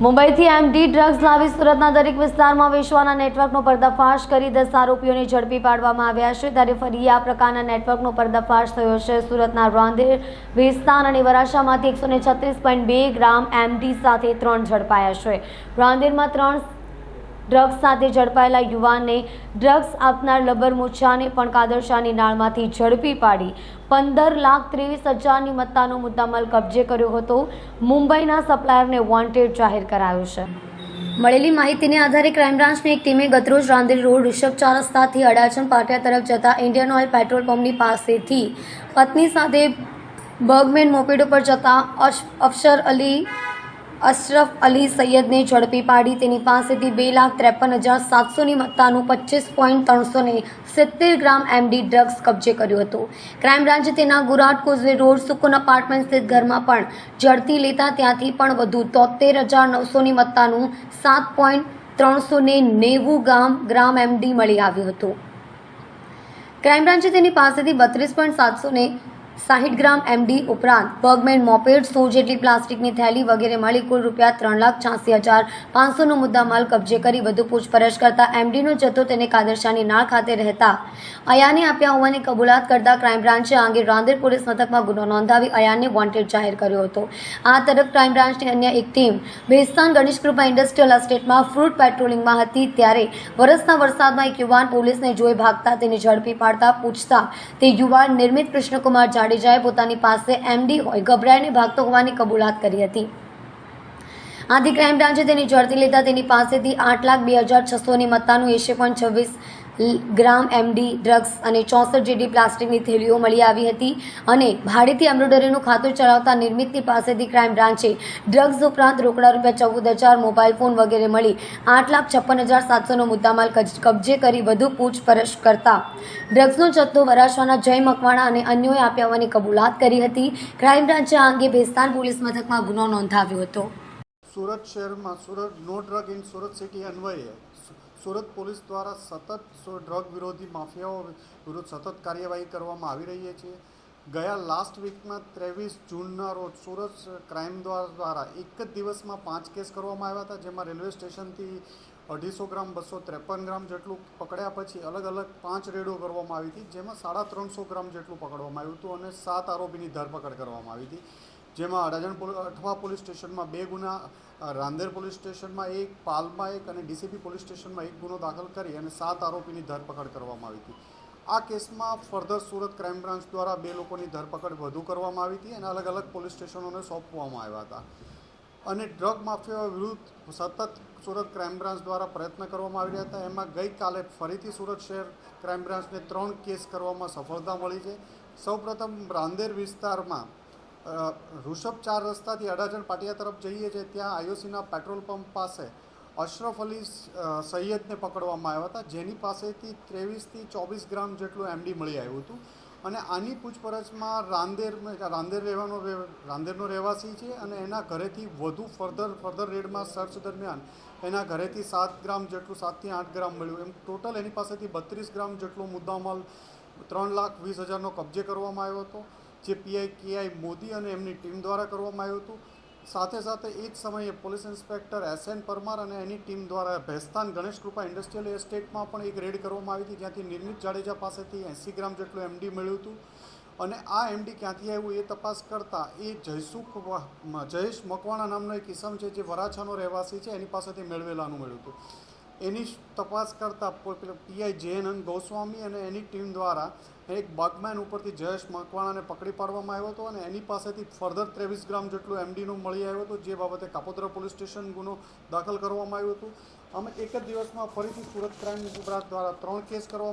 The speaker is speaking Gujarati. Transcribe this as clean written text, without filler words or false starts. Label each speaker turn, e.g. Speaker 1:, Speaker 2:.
Speaker 1: મુંબઈથી એમડી ડ્રગ્સ લાવી સુરતના દરેક વિસ્તારમાં વેચવાના નેટવર્કનો પર્દાફાશ કરી 10 આરોપીઓને ઝડપી પાડવામાં આવ્યા છે। ત્યારે ફરી આ પ્રકારના નેટવર્કનો પર્દાફાશ થયો છે। સુરતના રાંદેર વિસ્તાર અને વરાછામાંથી 136.2 ગ્રામ એમડી સાથે 3 ઝડપાયા છે। રાંદેરમાં 3 ડ્રગ્સ સાથે ઝડપાયેલા યુવાનને ડ્રગ્સ આપનાર લબર મુછાને પણ કાદરશાહની નાળમાંથી ઝડપી પાડી 15,23,000ની મત્તાનો મુદ્દામાલ કબજે કર્યો હતો। મુંબઈના સપ્લાયરને વોન્ટેડ જાહેર કરાયો છે। મળેલી માહિતીને આધારે ક્રાઇમ બ્રાન્ચની એક ટીમે ગતરોજ રાંદેર રોડ ઋષભ 4 રસ્તાથી અડાજણ પાટિયા તરફ જતા ઇન્ડિયન ઓઇલ પેટ્રોલ પંપની પાસેથી પત્ની સાથે બર્ગમેન મોપેડ ઉપર જતા અશરફ અલી સૈયદને ઝડપી પાડી તેની પાસેથી 2,53,700ની મત્તાનું 25.370 ગ્રામ એમડી ડ્રગ્સ કબજે કર્યો હતો। ક્રાઇમ બ્રાન્ચે તેના ગુરાટ કોઝવે રોડ સુકુન અપાર્ટમેન્ટ સ્થિત ઘરમાં પણ ઝડપી લેતા ત્યાંથી પણ વધુ 73,900ની મત્તાનું 7.390 ગ્રામ એમડી મળી આવ્યો હતો। ક્રાઇમ બ્રાન્ચે તેની પાસેથી 32.760 ગ્રામ એમડી ઉપરાંત બર્ગમેન મોપેડ 100 જેટલી પ્લાસ્ટિકની થેલી વગેરે મળી કુલ રૂપિયા 3,86,500નો મુદ્દામાલ કબજે કરી વધુ પૂછપરછ કરતા એમડીનો જથ્થો તેને કાદરશાહની નાળ ખાતે રહેતા અયાને આપ્યા હોવાની કબૂલાત કરતા ક્રાઇમ બ્રાન્ચે આ અંગે રાંદેર પોલીસ મથકમાં ગુનો નોંધાવી અયાને વોન્ટેડ જાહેર કર્યો હતો। આ તરફ ક્રાઇમ બ્રાન્ચની અન્ય એક ટીમ બેસ્તાન ગણેશ કૃપા ઇન્ડસ્ટ્રીયલ એસ્ટેટમાં ફ્રૂટ પેટ્રોલિંગમાં હતી ત્યારે વરસના વરસાદમાં એક યુવાન પોલીસને જોઈ ભાગતા તેને ઝડપી પાડતા પૂછતા તે યુવાન નિર્મિત કૃષ્ણકુમાર જાડેજાએ પોતાની પાસે એમડી હોય ગભરાઈને ભાગતો હોવાની કબૂલાત કરી હતી। આથી ક્રાઇમ બ્રાન્ચે તેની ઝડપી લેતા તેની પાસેથી 8,02,600ની મત્તાનું 80.26 ગ્રામ એમડી ડ્રગ્સ અને 64 જેટલી પ્લાસ્ટિકની થેલીઓ મળી આવી હતી અને ભાડેથી એમ્બ્રોઇડરીનું ખાતું ચલાવતા નિર્મિતની પાસેથી ક્રાઇમ બ્રાન્ચે ડ્રગ્સ ઉપરાંત રોકડા રૂપિયા 14,000 મોબાઈલ ફોન વગેરે મળી 8,56,700નો મુદ્દામાલ કબજે કરી વધુ પૂછપરછ કરતા ડ્રગ્સનો જથ્થો વરાછવાના જય મકવાણા અને અન્યોએ આપ્યા હોવાની કબૂલાત કરી હતી। ક્રાઇમ બ્રાન્ચે આ અંગે ભેસ્તાન પોલીસ મથકમાં ગુનો નોંધાવ્યો હતો।
Speaker 2: સુરત શહેરમાં સુરત નો ડ્રગ ઇન સુરત સિટી અન્વયે સુરત પોલીસ દ્વારા સતત ડ્રગ વિરોધી માફિયાઓ વિરુદ્ધ સતત કાર્યવાહી કરવામાં આવી રહી છે। ગયા લાસ્ટ વીકમાં 23 જૂનના રોજ સુરત ક્રાઇમ દ્વારા એક જ દિવસમાં 5 કેસ કરવામાં આવ્યા હતા, જેમાં રેલવે સ્ટેશનથી 250 ગ્રામ 253 ગ્રામ જેટલું પકડ્યા પછી અલગ અલગ 5 રેડો કરવામાં આવી હતી, જેમાં 350 ગ્રામ જેટલું પકડવામાં આવ્યું હતું અને 7 આરોપીની ધરપકડ કરવામાં આવી હતી, જેમાં અડાજણ અઠવા પોલીસ સ્ટેશનમાં 2 ગુના, રાંદેર પોલીસ સ્ટેશનમાં 1, પાલમાં 1 અને ડીસીપી પોલીસ સ્ટેશનમાં 1 ગુનો દાખલ કરી અને 7 આરોપીની ધરપકડ કરવામાં આવી હતી। આ કેસમાં ફર્ધર સુરત ક્રાઇમ બ્રાન્ચ દ્વારા 2 લોકોની ધરપકડ વધુ કરવામાં આવી હતી અને અલગ અલગ પોલીસ સ્ટેશનોને સોંપવામાં આવ્યા હતા અને ડ્રગ માફિયાઓ વિરુદ્ધ સતત સુરત ક્રાઇમ બ્રાન્ચ દ્વારા પ્રયત્ન કરવામાં આવી રહ્યા હતા। એમાં ગઈકાલે ફરીથી સુરત શહેર ક્રાઇમ બ્રાન્ચને 3 કેસ કરવામાં સફળતા મળી છે। સૌપ્રથમ રાંદેર વિસ્તારમાં ઋષભ 4 રસ્તાથી અડાજણ પાટિયા તરફ જઈએ છીએ ત્યાં આઈઓસીના પેટ્રોલ પંપ પાસે અશરફ અલી સૈયદને પકડવામાં આવ્યા હતા, જેની પાસેથી 23થી 24 ગ્રામ જેટલું એમડી મળી આવ્યું હતું અને આની પૂછપરછમાં રાંદેરનો રહેવાસી છે અને એના ઘરેથી વધુ ફર્ધર રેડમાં સર્ચ દરમિયાન એના ઘરેથી 7 ગ્રામ જેટલું 7થી 8 ગ્રામ મળ્યું, એમ ટોટલ એની પાસેથી 32 ગ્રામ જેટલો મુદ્દામાલ 3,20,000નો કબજે કરવામાં આવ્યો હતો, જે પીઆઈ કેઆઈ મોદી અને એમની ટીમ દ્વારા કરવામાં આવ્યું હતું। સાથે સાથે એ જ સમયે પોલીસ ઇન્સ્પેક્ટર SN પરમાર અને એની ટીમ દ્વારા ભેસ્તાન ગણેશ કૃપા ઇન્ડસ્ટ્રીયલ એસ્ટેટમાં પણ એક રેડ કરવામાં આવી હતી, જ્યાંથી નિર્મિત જાડેજા પાસેથી 80 ગ્રામ જેટલું એમડી મળ્યું હતું અને આ એમડી ક્યાંથી આવ્યું એ તપાસ કરતાં એ જયેશ મકવાણા નામનો એક ઇસમ છે, જે વરાછાનો રહેવાસી છે, એની પાસેથી મેળવેલાનું મળ્યું હતું। એની તપાસ કરતાં પીઆઈ JN ગોસ્વામી અને એની ટીમ દ્વારા એક બર્ગમેન ઉપરથી જયેશ મકવાણાને પકડી પાડવામાં આવ્યો હતો અને એની પાસેથી ફર્ધર 23 ગ્રામ જેટલું એમડીનું મળી આવ્યું હતું, જે બાબતે કાપોદ્રા પોલીસ સ્ટેશન ગુનો દાખલ કરવામાં આવ્યો હતો। અમે એક જ દિવસમાં ફરીથી સુરત ક્રાઇમ બ્રાન્ચ દ્વારા 3 કેસ કરવામાં